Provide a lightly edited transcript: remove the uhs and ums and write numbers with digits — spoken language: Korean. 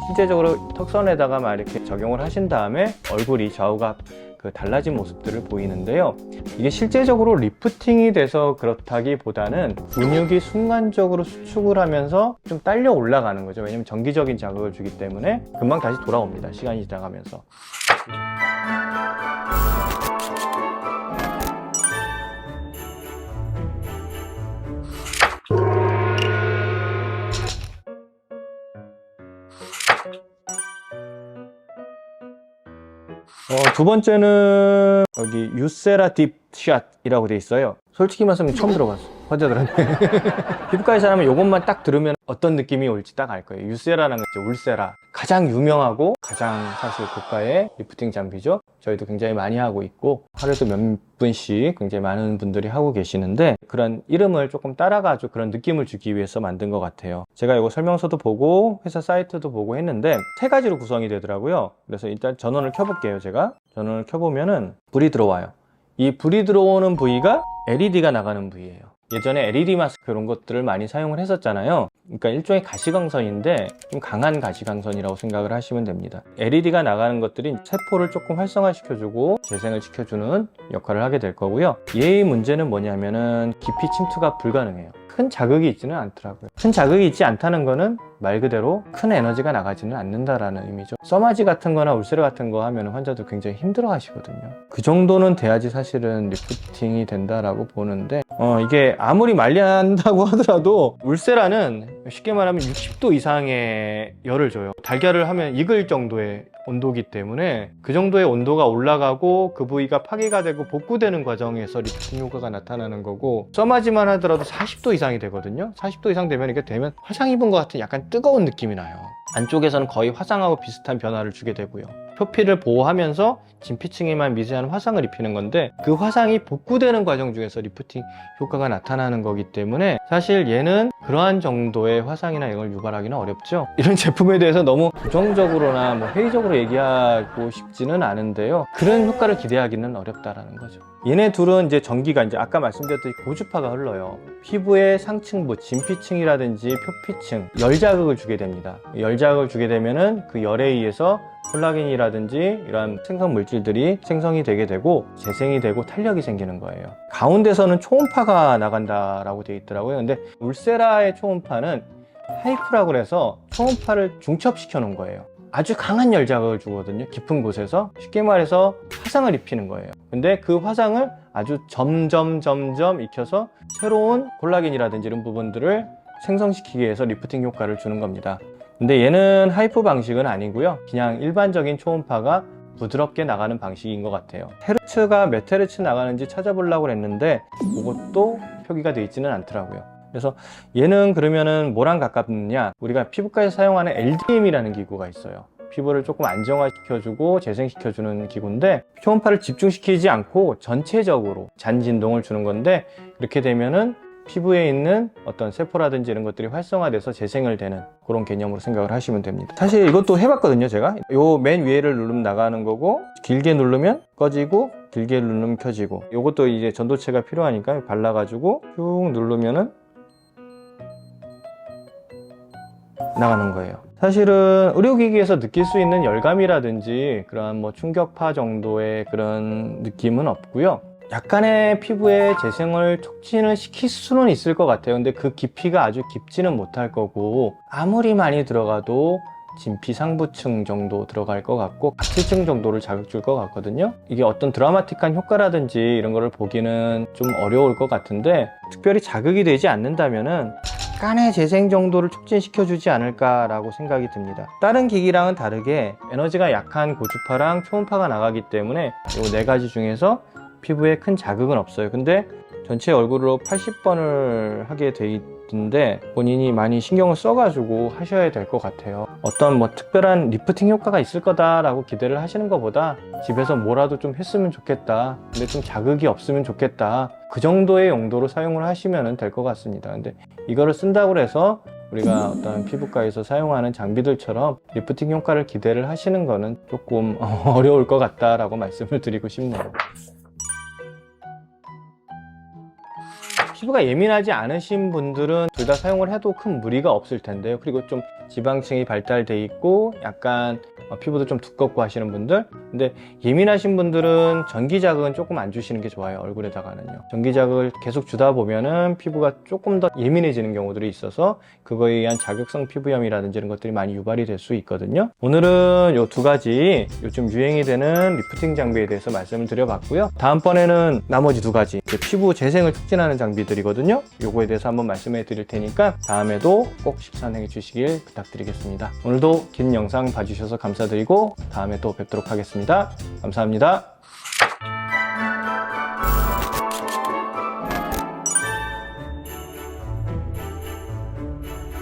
실제적으로 턱선에다가 막 이렇게 적용을 하신 다음에 얼굴이 좌우가 달라진 모습들을 보이는데요. 이게 실제적으로 리프팅이 돼서 그렇다기보다는 근육이 순간적으로 수축을 하면서 좀 딸려 올라가는 거죠. 왜냐면 정기적인 자극을 주기 때문에 금방 다시 돌아옵니다. 시간이 지나가면서. 두 번째는 여기 유세라 딥샷이라고 돼 있어요. 솔직히 말하면 처음 들어봤어, 환자들한테. 피부과에서 하면 이것만 딱 들으면 어떤 느낌이 올지 딱 알 거예요. 유세라라는 거죠. 울세라. 가장 유명하고 가장 사실 고가의 리프팅 장비죠. 저희도 굉장히 많이 하고 있고 하루에도 몇 분씩 굉장히 많은 분들이 하고 계시는데, 그런 이름을 조금 따라가지고 그런 느낌을 주기 위해서 만든 것 같아요. 제가 이거 설명서도 보고 회사 사이트도 보고 했는데 3가지로 구성이 되더라고요. 그래서 일단 전원을 켜볼게요. 제가 전원을 켜보면은 불이 들어와요. 이 불이 들어오는 부위가 LED가 나가는 부위예요. 예전에 LED 마스크 이런 것들을 많이 사용을 했었잖아요. 그러니까 일종의 가시광선인데 좀 강한 가시광선이라고 생각을 하시면 됩니다. LED가 나가는 것들이 세포를 조금 활성화시켜주고 재생을 시켜주는 역할을 하게 될 거고요. 얘의 문제는 뭐냐면은 깊이 침투가 불가능해요. 큰 자극이 있지는 않더라고요. 큰 자극이 있지 않다는 거는 말 그대로 큰 에너지가 나가지는 않는다라는 의미죠. 써마지 같은 거나 울세라 같은 거 하면 환자도 굉장히 힘들어 하시거든요. 그 정도는 돼야지 사실은 리프팅이 된다라고 보는데, 이게 아무리 말리한다고 하더라도 울세라는 쉽게 말하면 60도 이상의 열을 줘요. 달걀을 하면 익을 정도의 온도기 때문에 그 정도의 온도가 올라가고 그 부위가 파괴가 되고 복구되는 과정에서 리프팅 효과가 나타나는 거고, 써마지만 하더라도 40도 이상이 되거든요. 40도 이상 되면 이게 되면 화상 입은 것 같은 약간 뜨거운 느낌이 나요. 안쪽에서는 거의 화상하고 비슷한 변화를 주게 되고요. 표피를 보호하면서 진피층에만 미세한 화상을 입히는 건데, 그 화상이 복구되는 과정 중에서 리프팅 효과가 나타나는 거기 때문에 사실 얘는 그러한 정도의 화상이나 이걸 유발하기는 어렵죠. 이런 제품에 대해서 너무 부정적으로나 회의적으로 얘기하고 싶지는 않은데요, 그런 효과를 기대하기는 어렵다라는 거죠. 얘네 둘은 이제 전기가 이제 아까 말씀드렸듯이 고주파가 흘러요. 피부의 상층부, 진피층이라든지 표피층, 열 자극을 주게 됩니다. 열 자극을 주게 되면은 그 열에 의해서 콜라겐이라든지 이러한 생성 물질들이 생성이 되게 되고 재생이 되고 탄력이 생기는 거예요. 가운데서는 초음파가 나간다라고 되어 있더라고요. 근데 울세라의 초음파는 하이프라고 해서 초음파를 중첩시켜 놓은 거예요. 아주 강한 열 자극을 주거든요. 깊은 곳에서. 쉽게 말해서 화상을 입히는 거예요. 근데 그 화상을 아주 점점 익혀서 새로운 콜라겐이라든지 이런 부분들을 생성시키기 위해서 리프팅 효과를 주는 겁니다. 근데 얘는 하이프 방식은 아니고요, 그냥 일반적인 초음파가 부드럽게 나가는 방식인 것 같아요. 헤르츠가 몇 헤르츠 나가는지 찾아보려고 했는데 그것도 표기가 되어 있지는 않더라고요. 그래서 얘는 그러면은 뭐랑 가깝느냐, 우리가 피부과에서 사용하는 LDM이라는 기구가 있어요. 피부를 조금 안정화시켜주고 재생시켜주는 기구인데, 초음파를 집중시키지 않고 전체적으로 잔진동을 주는 건데, 그렇게 되면은 피부에 있는 어떤 세포라든지 이런 것들이 활성화돼서 재생을 되는 그런 개념으로 생각을 하시면 됩니다. 사실 이것도 해봤거든요. 제가 요 맨 위에를 누르면 나가는 거고, 길게 누르면 꺼지고 길게 누르면 켜지고, 요것도 이제 전도체가 필요하니까 발라가지고 쭉 누르면은 나가는 거예요. 사실은 의료기기에서 느낄 수 있는 열감이라든지 그런 충격파 정도의 그런 느낌은 없고요. 약간의 피부의 재생을 촉진을 시킬 수는 있을 것 같아요. 근데 그 깊이가 아주 깊지는 못할 거고, 아무리 많이 들어가도 진피 상부층 정도 들어갈 것 같고 각질층 정도를 자극 줄 것 같거든요. 이게 어떤 드라마틱한 효과라든지 이런 거를 보기는 좀 어려울 것 같은데, 특별히 자극이 되지 않는다면은 약간의 재생 정도를 촉진시켜 주지 않을까라고 생각이 듭니다. 다른 기기랑은 다르게 에너지가 약한 고주파랑 초음파가 나가기 때문에 이 4가지 중에서 피부에 큰 자극은 없어요. 근데 전체 얼굴로 80번을 하게 돼 있는데 본인이 많이 신경을 써가지고 하셔야 될 것 같아요. 어떤 특별한 리프팅 효과가 있을 거다라고 기대를 하시는 것보다 집에서 뭐라도 좀 했으면 좋겠다, 근데 좀 자극이 없으면 좋겠다, 그 정도의 용도로 사용을 하시면 될 것 같습니다. 근데 이거를 쓴다고 해서 우리가 어떤 피부과에서 사용하는 장비들처럼 리프팅 효과를 기대를 하시는 거는 조금 어려울 것 같다라고 말씀을 드리고 싶네요. 피부가 예민하지 않으신 분들은 둘 다 사용을 해도 큰 무리가 없을 텐데요. 그리고 좀 지방층이 발달돼 있고 약간 피부도 좀 두껍고 하시는 분들, 근데 예민하신 분들은 전기 자극은 조금 안 주시는 게 좋아요. 얼굴에다가는요. 전기 자극을 계속 주다 보면은 피부가 조금 더 예민해지는 경우들이 있어서 그거에 의한 자극성 피부염이라든지 이런 것들이 많이 유발이 될 수 있거든요. 오늘은 요 두 가지 요즘 유행이 되는 리프팅 장비에 대해서 말씀을 드려봤고요. 다음번에는 나머지 두 가지 피부 재생을 촉진하는 장비들이거든요. 요거에 대해서 한번 말씀해 드릴 테니까 다음에도 꼭 식사해 주시길 부탁드리겠습니다. 오늘도 긴 영상 봐주셔서 감사드리고 다음에 또 뵙도록 하겠습니다. 감사합니다.